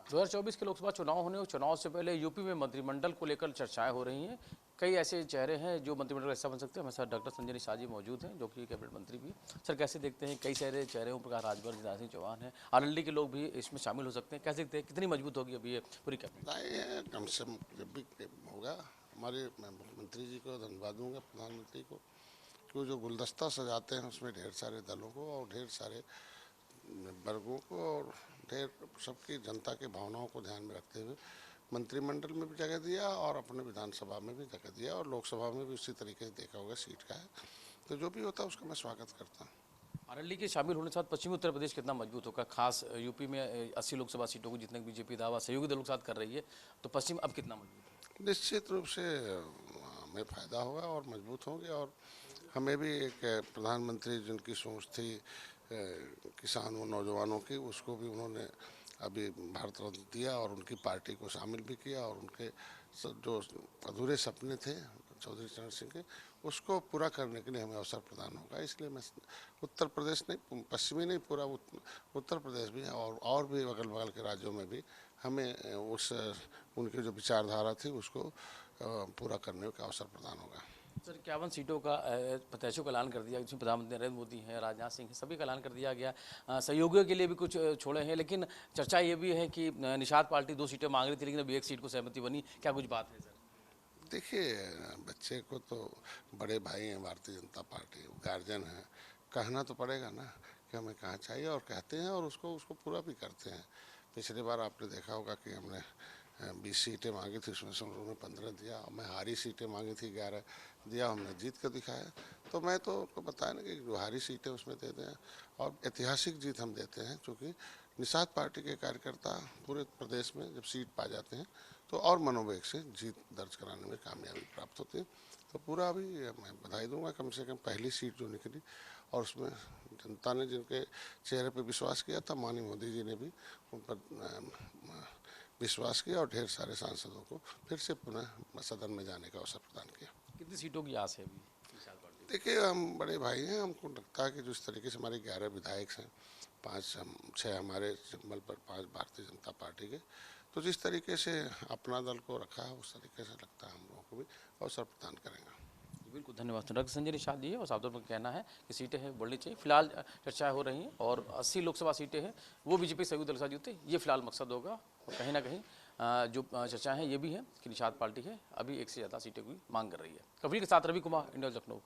2024 के लोकसभा चुनाव होने और चुनाव से पहले यूपी में मंत्रिमंडल को लेकर चर्चाएं हो रही हैं। कई ऐसे चेहरे हैं जो मंत्रिमंडल का हिस्सा बन सकते हैं। हमारे साथ डॉक्टर संजय निषाद जी मौजूद हैं, जो कि कैबिनेट मंत्री भी। सर, कैसे देखते हैं? कई सारे चेहरे, ओम प्रकाश राजभर, शिवराज सिंह चौहान है, आरएलडी के लोग भी इसमें शामिल हो सकते हैं। कैसे देखते हैं, कितनी मजबूत होगी अभी ये पूरी कैबिनेट? नहीं, कम से कम जब भी होगा हमारे, मैं मुख्यमंत्री जी को धन्यवाद दूंगा, प्रधानमंत्री को, कि जो गुलदस्ता सजाते हैं उसमें ढेर सारे दलों को और ढेर सारे वर्गों को और ढेर सबकी जनता के भावनाओं को ध्यान में रखते हुए मंत्रिमंडल में भी जगह दिया और अपने विधानसभा में भी जगह दिया और लोकसभा में भी उसी तरीके से देखा होगा सीट का है। तो जो भी होता है उसका मैं स्वागत करता हूँ। आरएलडी के शामिल होने के साथ पश्चिमी उत्तर प्रदेश कितना मजबूत होगा? खास यूपी में 80 लोकसभा सीटों को जीतने का बीजेपी दावा सहयोगी दलों के साथ कर रही है, तो पश्चिम अब कितना मजबूत है? निश्चित रूप से हमें फायदा होगा और मजबूत होंगे। और हमें भी एक प्रधानमंत्री जिनकी सोच थी किसानों नौजवानों की, उसको भी उन्होंने अभी भारत रत्न दिया और उनकी पार्टी को शामिल भी किया और उनके जो अधूरे सपने थे चौधरी चरण सिंह के, उसको पूरा करने के लिए हमें अवसर प्रदान होगा। इसलिए मैं उत्तर प्रदेश नहीं, पश्चिमी नहीं, पूरा उत्तर प्रदेश भी और भी अगल बगल के राज्यों में भी हमें उस उनकी जो विचारधारा थी उसको पूरा करने का अवसर प्रदान होगा। सर, 51 सीटों का प्रत्याशियों का ऐलान कर दिया, जिसमें प्रधानमंत्री नरेंद्र मोदी हैं, राजनाथ सिंह हैं, सभी का ऐलान कर दिया गया। सहयोगियों के लिए भी कुछ छोड़े हैं, लेकिन चर्चा ये भी है कि निषाद पार्टी 2 सीटें मांग रही थी, लेकिन अभी 1 सीट को सहमति बनी। क्या कुछ बात है सर? देखिए, बच्चे को तो बड़े भाई हैं भारतीय जनता पार्टी, गार्जियन हैं, कहना तो पड़ेगा ना कि हमें कहाँ चाहिए, और कहते हैं और उसको पूरा भी करते हैं। पिछली बार आपने देखा होगा कि हमने 20 सीटें मांगी थी, उसमें से उन्होंने 15 दिया। मैं हारी सीटें मांगी थी 11 दिया, हमने जीत कर दिखाया। तो मैं तो बताया ना कि जो हारी सीटें उसमें देते हैं और ऐतिहासिक जीत हम देते हैं, क्योंकि निषाद पार्टी के कार्यकर्ता पूरे प्रदेश में जब सीट पा जाते हैं तो और मनोवेग से जीत दर्ज कराने में कामयाबी प्राप्त होती है। तो पूरा अभी मैं बधाई दूंगा, कम से कम पहली सीट जो निकली और उसमें जनता ने जिनके चेहरे पर विश्वास किया था, माननीय मोदी जी ने भी उन पर विश्वास किया और ढेर सारे सांसदों को फिर से पुनः सदन में जाने का अवसर प्रदान किया। कितनी सीटों की आस है अभी निषाद पार्टी? देखिए, हम बड़े भाई हैं, हमको लगता है कि जिस तरीके से हमारे 11 विधायक हैं, 6 हमारे सिंबल पर, 5 भारतीय जनता पार्टी के, तो जिस तरीके से अपना दल को रखा है उस तरीके से लगता है हम लोगों को भी अवसर प्रदान करेंगे। बिल्कुल, धन्यवाद। डॉक्टर संजय निषाद जी है और सावधान का कहना है कि सीटें हैं बढ़नी चाहिए। फिलहाल चर्चाएं हो रही हैं और 80 लोकसभा सीटें हैं वो बीजेपी सहयोगी दल के साथ जीते, ये फिलहाल मकसद होगा। और कहीं ना कहीं जो चर्चाएं हैं ये भी है कि निषाद पार्टी है अभी 1 से ज़्यादा सीटें की मांग कर रही है। कवरी के साथ रवि कुमार, इंडिया लखनऊ।